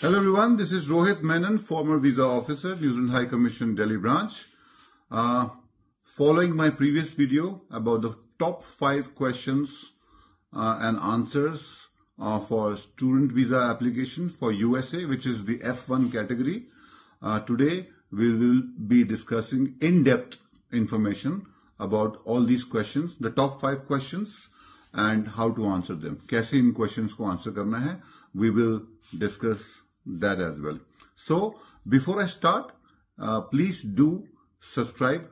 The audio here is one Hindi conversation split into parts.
Hello everyone, this is Rohit Menon, former Visa Officer, New Zealand High Commission, Delhi branch. Following my previous video about the top 5 questions and answers for student visa application for USA, which is the F1 category. Today we will be discussing in-depth information about all these questions, the top 5 questions and how to answer them. कैसे इन questions को answer करना है, we will discuss that as well. So before I start, please do subscribe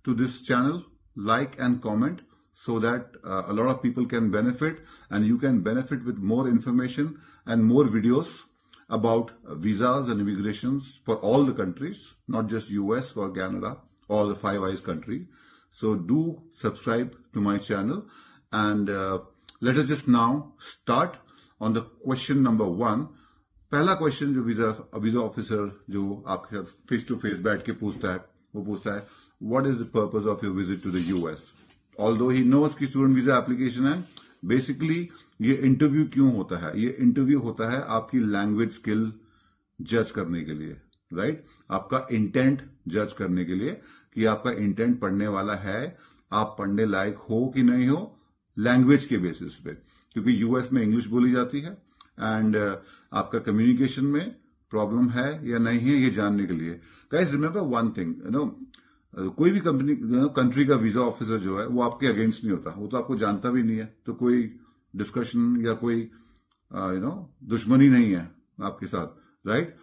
to this channel, like and comment so that a lot of people can benefit and you can benefit with more information and more videos about visas and immigrations for all the countries, not just US or Canada, all the Five Eyes country. So do subscribe to my channel and let us just now start on the question number 1. पहला क्वेश्चन जो वीजा ऑफिसर जो आपके साथ फेस टू फेस बैठ के पूछता है वो पूछता है what is the purpose of your visit to the US although he knows की स्टूडेंट वीजा एप्लीकेशन है बेसिकली ये इंटरव्यू क्यों होता है ये इंटरव्यू होता है आपकी लैंग्वेज स्किल जज करने के लिए राइट आपका इंटेंट जज करने के लिए कि आपका इंटेंट पढ़ने वाला है आप पढ़ने लायक हो कि नहीं हो लैंग्वेज के बेसिस पे क्योंकि यूएस में इंग्लिश बोली जाती है एंड आपका कम्युनिकेशन में प्रॉब्लम है या नहीं है ये जानने के लिए गाइस रिमेंबर वन थिंग कोई भी कंट्री का वीजा ऑफिसर जो है वो आपके अगेंस्ट नहीं होता वो तो आपको जानता भी नहीं है तो कोई डिस्कशन या कोई दुश्मनी नहीं है आपके साथ राइट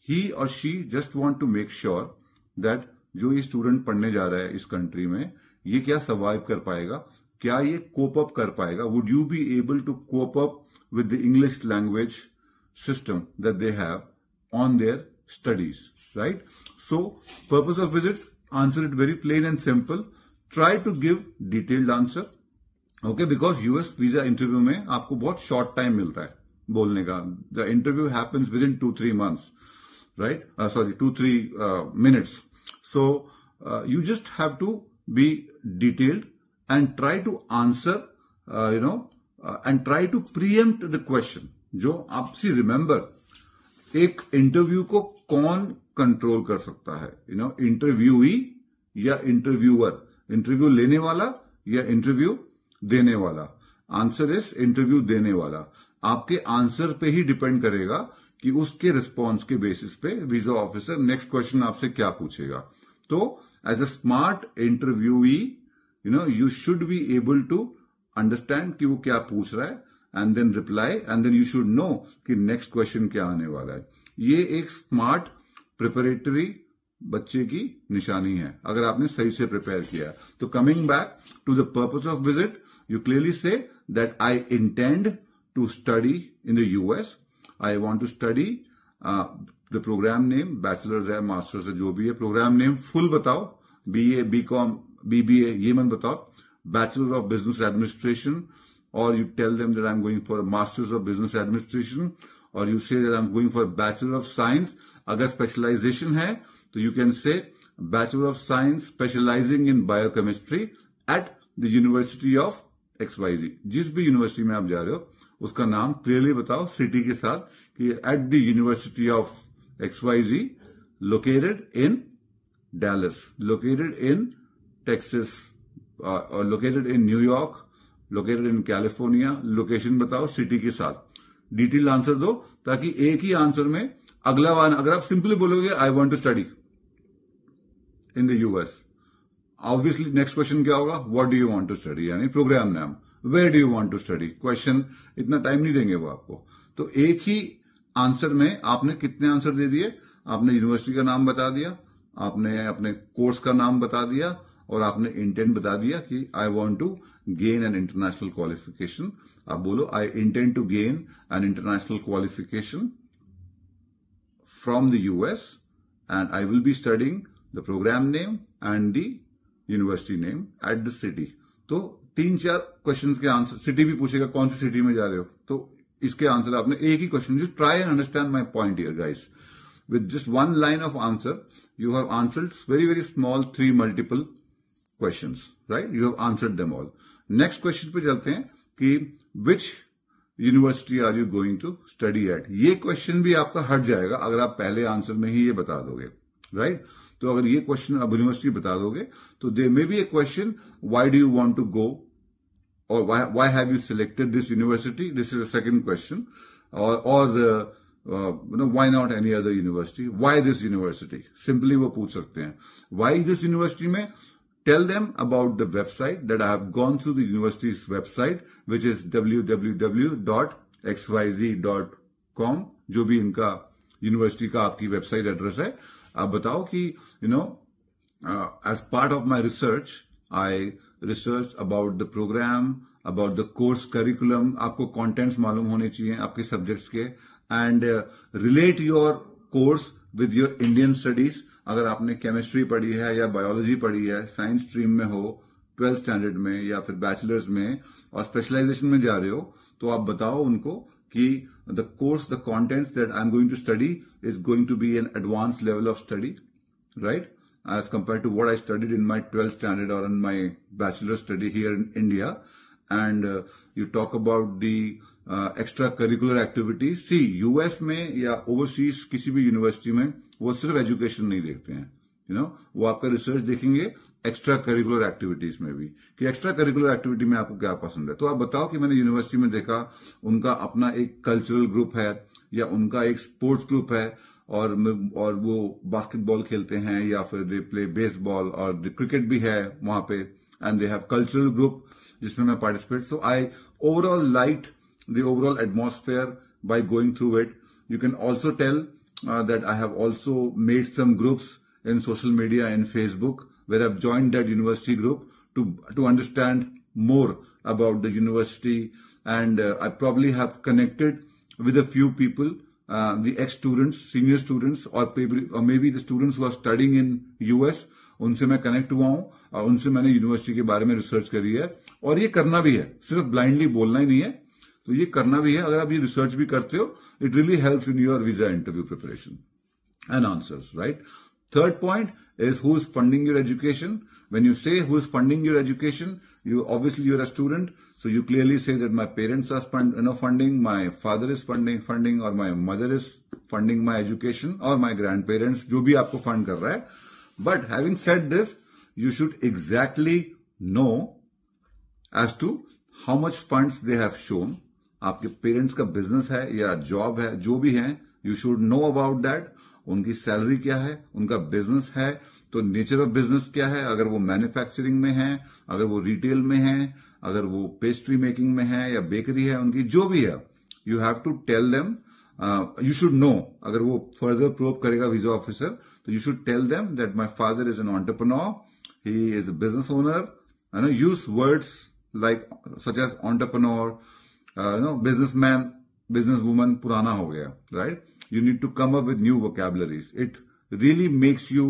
ही और she just want to make sure that जो ये स्टूडेंट पढ़ने जा रहा है इस कंट्री में ये क्या सर्वाइव कर पाएगा क्या ये कोप अप कर पाएगा would you be able to cope up with the English language system that they have on their studies, right? So, purpose of visit, answer it very plain and simple. Try to give detailed answer, okay? Because US visa interview में आपको बहुत short time मिलता है बोलने का. The interview happens within 2-3 months, right? 2-3 minutes. So, you just have to be detailed and try to answer, and try to preempt the question. जो आप सी रिमेंबर एक इंटरव्यू को कौन कंट्रोल कर सकता है इंटरव्यूई या इंटरव्यूअर इंटरव्यू लेने वाला या इंटरव्यू देने वाला आंसर इज इंटरव्यू देने वाला आपके आंसर पे ही डिपेंड करेगा कि उसके रिस्पॉन्स के बेसिस पे वीजा ऑफिसर नेक्स्ट क्वेश्चन आपसे क्या पूछेगा तो as a smart interviewee you should be able to understand कि वो क्या पूछ रहा है and then reply and then you should know कि नेक्स्ट क्वेश्चन क्या आने वाला है ये एक स्मार्ट प्रिपरेटरी बच्चे की निशानी है अगर आपने सही से प्रिपेयर किया तो coming back to the purpose of visit you clearly say that I intend to study in the US I want to study the program name bachelors है मास्टर्स है जो भी है प्रोग्राम नेम फुल बताओ बीए बीकॉम बीबीए ये मत बताओ Bachelor of Business Administration, or you tell them that I'm going for a Masters of Business Administration, or you say that I'm going for a Bachelor of Science. अगर specialization है, तो you can say Bachelor of Science specializing in Biochemistry at the University of XYZ. जिस भी यूनिवर्सिटी में आप जा रहे हो उसका नाम क्लियरली बताओ सिटी के साथ कि at the University of XYZ located in Dallas, located in Texas, or located in New York, located in California, location बताओ सिटी के साथ डिटेल आंसर दो ताकि एक ही आंसर में अगला वाला अगर आप सिंपली बोलोगे I want to study in the US obviously next question क्या होगा what do you want to study यानी प्रोग्राम नाम where do you want to study question इतना टाइम नहीं देंगे वो आपको तो एक ही आंसर में आपने कितने आंसर दे दिए आपने यूनिवर्सिटी का नाम बता दिया आपने अपने कोर्स का नाम बता दिया और आपने इंटेंट बता दिया कि I want to gain an international qualification आप बोलो I intend to gain an international qualification from the US and I will be studying the program name and the university name at the city तो 3-4 क्वेश्चन के आंसर सिटी भी पूछेगा कौन सी सिटी में जा रहे हो तो इसके आंसर आपने एक ही question just try and understand my point here guys with just one line of answer you have answered very small 3 multiple questions right you have answered them all next question पे चलते हैं कि which university are you going to study at? ये क्वेश्चन भी आपका हट जाएगा अगर आप पहले आंसर में ही ये बता दोगे, राइट? तो अगर ये क्वेश्चन आप यूनिवर्सिटी बता दोगे तो there may be a question, why do you want to go, or why have you selected this university? This is a second question. Or why not any other university? Why this university? Simply वो पूछ सकते हैं. Why this university में? Tell them about the website that I have gone through the university's website, which is www.xyz.com. जो भी इनका यूनिवर्सिटी का आपकी वेबसाइट एड्रेस है, आप बताओ कि as part of my research, I researched about the program, about the course curriculum. आपको contents मालूम होने चाहिए आपके subjects के, and relate your course with your Indian studies. अगर आपने chemistry पढ़ी है या biology पढ़ी है, science stream में हो, 12th standard में या फिर bachelor's में और specialization में जा रहे हो, तो आप बताओ उनको कि the course, the contents that I'm going to study is going to be an advanced level of study, right? As compared to what I studied in my 12th standard or in my bachelor study here in India. And you talk about the extracurricular activities. See, US में या overseas किसी भी यूनिवर्सिटी में वो सिर्फ एजुकेशन नहीं देखते हैं, वो आपका रिसर्च देखेंगे एक्स्ट्रा करिकुलर एक्टिविटीज में भी, कि एक्स्ट्रा करिकुलर एक्टिविटी में आपको क्या पसंद है. तो आप बताओ कि मैंने यूनिवर्सिटी में देखा उनका अपना एक कल्चरल ग्रुप है या उनका एक स्पोर्ट्स ग्रुप है और वो बास्केटबॉल खेलते हैं या फिर दे प्ले बेसबॉल और क्रिकेट भी है वहां पे, and they have cultural group जिसमें मैं participate. So I overall like the overall atmosphere by going through it. You can also tell that I have also made some groups in social media and Facebook where I've joined that university group to understand more about the university, and I probably have connected with a few people, the ex-students, senior students, or maybe the students who are studying in US. उनसे मैं कनेक्ट हुआ हूं और उनसे मैंने यूनिवर्सिटी के बारे में रिसर्च करी है. और ये करना भी है, सिर्फ ब्लाइंडली बोलना ही नहीं है, तो ये करना भी है. अगर आप ये रिसर्च भी करते हो, it really helps in your visa interview preparation and answers, right? Third point is who is funding your education. When you say who is funding your education, you're a student, so you clearly say that my parents are funding, my father is funding, or my mother is funding my education, or my grandparents, जो भी आपको fund कर रहा है. But having said this, you should exactly know as to how much funds they have shown. आपके पेरेंट्स का बिजनेस है या जॉब है, जो भी है, you should know about that. उनकी सैलरी क्या है, उनका बिजनेस है तो नेचर ऑफ बिजनेस क्या है, अगर वो मैन्युफैक्चरिंग में है, अगर वो रिटेल में है, अगर वो पेस्ट्री मेकिंग में है या बेकरी है, उनकी जो भी है, you have to tell them. You should know. अगर वो फर्दर प्रोब करेगा वीजा ऑफिसर, तो you should tell them that my father is an entrepreneur, he is a business owner. Use words like such as entrepreneur, businessman, business woman पुराना हो गया, right? You need to come up with new vocabularies. It really makes you,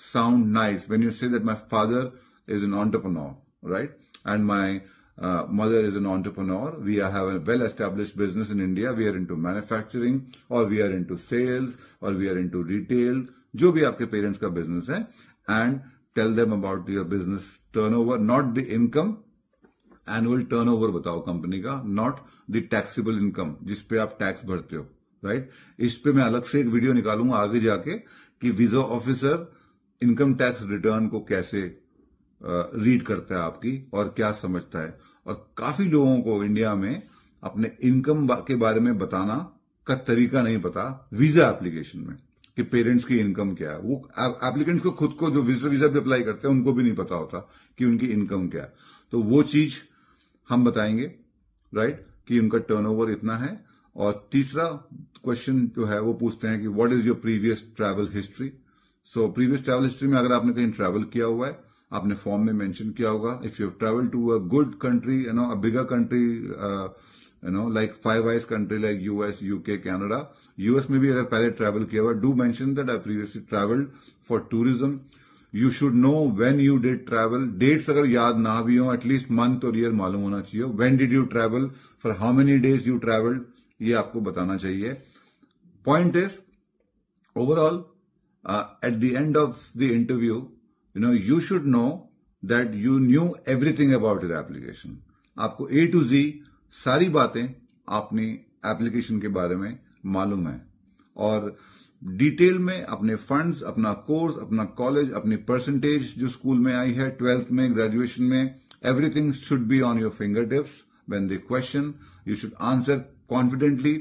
sound nice when you say that my father is an entrepreneur, right? And my mother is an entrepreneur. We have a well-established business in India. We are into manufacturing, or we are into sales, or we are into retail. जो भी आपके parents का business है, and tell them about your business turnover, not the income. Annual turnover बताओ कंपनी का, not the taxable income जिस पे आप टैक्स भरते हो, राइट? इस पे मैं अलग से एक वीडियो निकालूंगा आगे जाके कि visa officer income tax return को कैसे रीड करता है आपकी और क्या समझता है. और काफी लोगों को इंडिया में अपने इनकम के बारे में बताना का तरीका नहीं पता वीजा एप्लीकेशन में, कि पेरेंट्स की इनकम क्या है. वो एप्लीकेंट्स को खुद को जो वीजा भी अप्लाई करते हैं उनको भी नहीं पता होता कि उनकी इनकम क्या है. तो वो चीज हम बताएंगे, राइट, कि उनका टर्नओवर इतना है. और तीसरा क्वेश्चन जो है वो पूछते हैं कि what is your previous travel history. So previous travel history में अगर आपने कहीं ट्रैवल किया हुआ है, आपने फॉर्म में मेंशन किया होगा. If you travel to a good country, a bigger country, like five eyes country like US, UK, Canada. US में भी अगर पहले ट्रैवल किया हुआ, do mention that I previously travelled for tourism. You should know when you did travel. Dates अगर याद ना भी हो, एटलीस्ट मंथ और ईयर मालूम होना चाहिए. When did you travel, for how many days you travelled, ये आपको बताना चाहिए. Point is, overall, at the end of the interview, you should know that you knew everything about your application. आपको A to Z सारी बातें आपने एप्लीकेशन के बारे में मालूम है और डिटेल में अपने फंड्स, अपना कोर्स, अपना कॉलेज, अपनी परसेंटेज जो स्कूल में आई है, 12th में, ग्रेजुएशन में, everything should be on your finger tips. When they question you should answer confidently.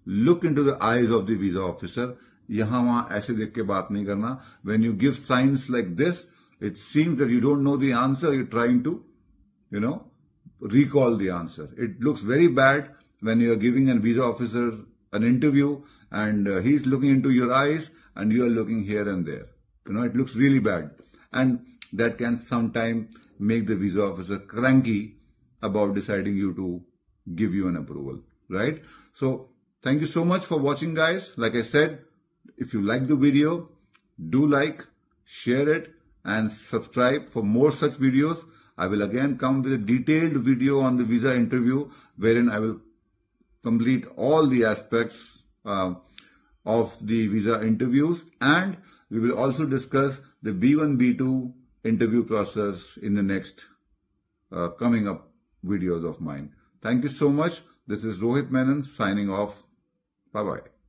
Look into the eyes of the visa officer. यहां वहां ऐसे देख के बात नहीं करना. When you give science like this, it seems that you don't know the answer. You're trying to, recall the answer. It looks very bad when you're giving a visa officer an interview and he's looking into your eyes and you are looking here and there. It looks really bad. And that can sometimes make the visa officer cranky about deciding to give you an approval, right? So thank you so much for watching, guys. Like I said, if you like the video, do like, share it, and subscribe for more such videos. I will again come with a detailed video on the visa interview wherein I will complete all the aspects of the visa interviews, and we will also discuss the B1, B2 interview process in the next coming up videos of mine. Thank you so much. This is Rohit Menon signing off. Bye-bye.